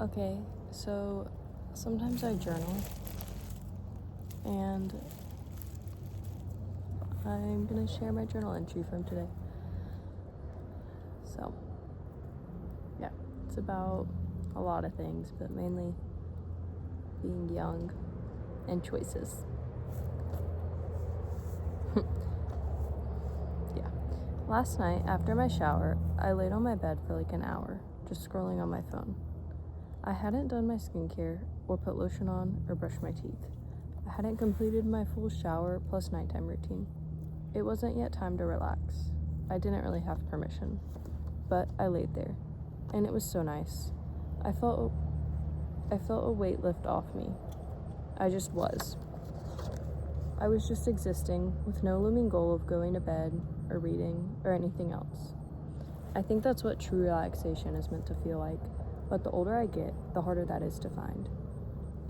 Okay, so sometimes I journal, and I'm gonna share my journal entry from today. So, yeah, it's about a lot of things, but mainly being young and choices. Yeah. Last night, after my shower, I laid on my bed for like an hour, just scrolling on my phone. I hadn't done my skincare, or put lotion on, or brushed my teeth. I hadn't completed my full shower plus nighttime routine. It wasn't yet time to relax. I didn't really have permission, but I laid there, and it was so nice. I felt a weight lift off me. I just was. I was just existing with no looming goal of going to bed or reading or anything else. I think that's what true relaxation is meant to feel like, but the older I get, the harder that is to find.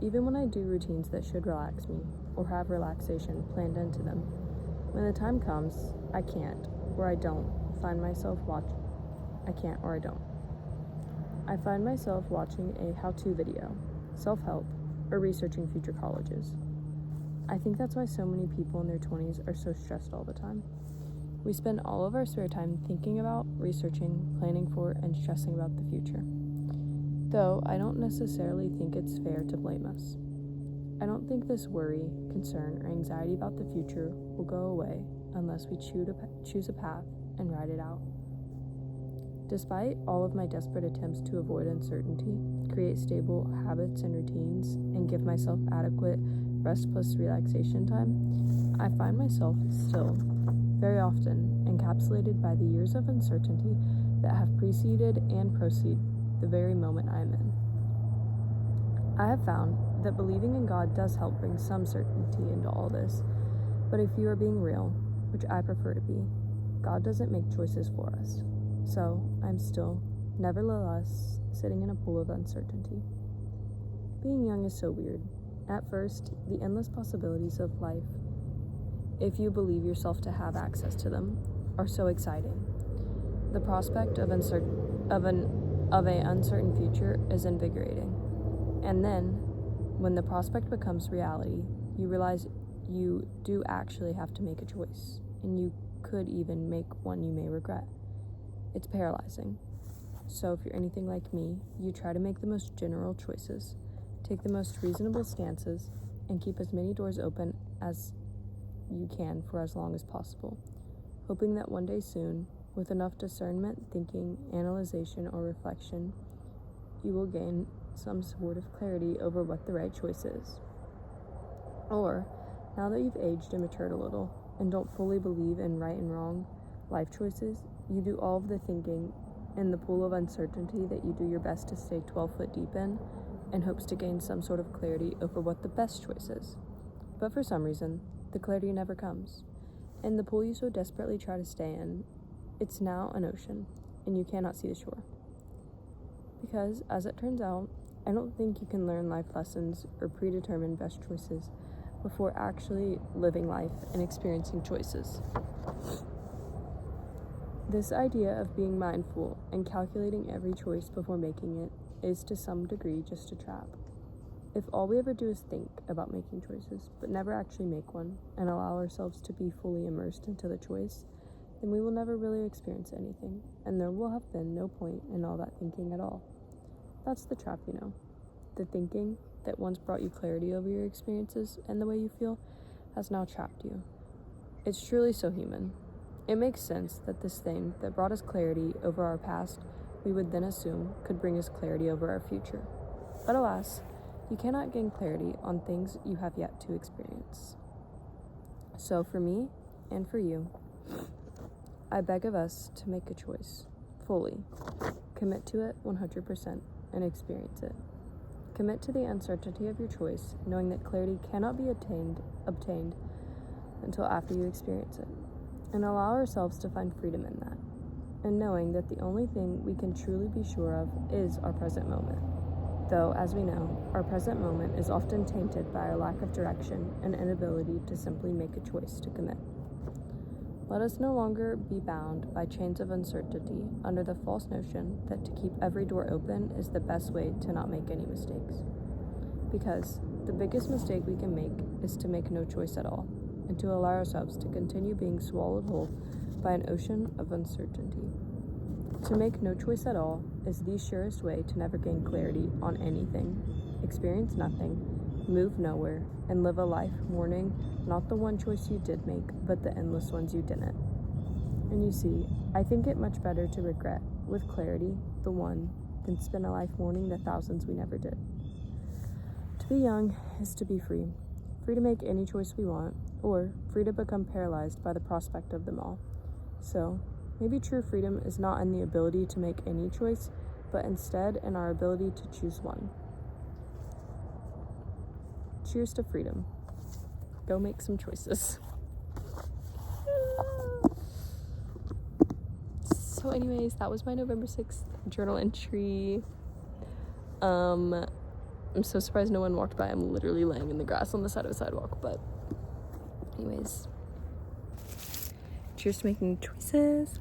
Even when I do routines that should relax me or have relaxation planned into them, when the time comes, I can't or I don't find myself I find myself watching a how-to video, self-help, or researching future colleges. I think that's why so many people in their 20s are so stressed all the time. We spend all of our spare time thinking about, researching, planning for, and stressing about the future. Though I don't necessarily think it's fair to blame us. I don't think this worry, concern, or anxiety about the future will go away unless we choose a path and ride it out. Despite all of my desperate attempts to avoid uncertainty, create stable habits and routines, and give myself adequate rest plus relaxation time, I find myself still, very often, encapsulated by the years of uncertainty that have preceded and proceed the very moment I am in. I have found that believing in God does help bring some certainty into all this, but if you are being real, which I prefer to be, God doesn't make choices for us. So I'm still, nevertheless, sitting in a pool of uncertainty. Being young is so weird. At first, the endless possibilities of life, if you believe yourself to have access to them, are so exciting. The prospect of an uncertain future is invigorating. And then, when the prospect becomes reality, you realize you do actually have to make a choice, and you could even make one you may regret. It's paralyzing. So if you're anything like me, you try to make the most general choices, take the most reasonable stances, and keep as many doors open as you can for as long as possible, hoping that one day soon, with enough discernment, thinking, analyzation, or reflection, you will gain some sort of clarity over what the right choice is. Or, now that you've aged and matured a little, and don't fully believe in right and wrong life choices, you do all of the thinking in the pool of uncertainty that you do your best to stay 12 foot deep in hopes to gain some sort of clarity over what the best choice is. But for some reason, the clarity never comes. And the pool you so desperately try to stay in, it's now an ocean, and you cannot see the shore. Because, as it turns out, I don't think you can learn life lessons or predetermine best choices before actually living life and experiencing choices. This idea of being mindful and calculating every choice before making it is to some degree just a trap. If all we ever do is think about making choices, but never actually make one, and allow ourselves to be fully immersed into the choice, then we will never really experience anything, and there will have been no point in all that thinking at all. That's the trap, you know. The thinking that once brought you clarity over your experiences and the way you feel has now trapped you. It's truly so human. It makes sense that this thing that brought us clarity over our past, we would then assume could bring us clarity over our future. But alas, you cannot gain clarity on things you have yet to experience. So for me, and for you, I beg of us to make a choice, fully. Commit to it 100% and experience it. Commit to the uncertainty of your choice, knowing that clarity cannot be obtained until after you experience it. And allow ourselves to find freedom in that, and knowing that the only thing we can truly be sure of is our present moment. Though, as we know, our present moment is often tainted by our lack of direction and inability to simply make a choice to commit. Let us no longer be bound by chains of uncertainty under the false notion that to keep every door open is the best way to not make any mistakes. Because the biggest mistake we can make is to make no choice at all, and to allow ourselves to continue being swallowed whole by an ocean of uncertainty. To make no choice at all is the surest way to never gain clarity on anything, experience nothing, move nowhere, and live a life mourning not the one choice you did make, but the endless ones you didn't. And you see, I think it much better to regret, with clarity, the one, than spend a life mourning the thousands we never did. To be young is to be free. Free to make any choice we want, or free to become paralyzed by the prospect of them all. So, maybe true freedom is not in the ability to make any choice, but instead in our ability to choose one. Cheers to freedom. Go make some choices. So anyways, that was my November 6th journal entry. I'm so surprised no one walked by. I'm literally laying in the grass on the side of the sidewalk, but anyways, cheers to making choices.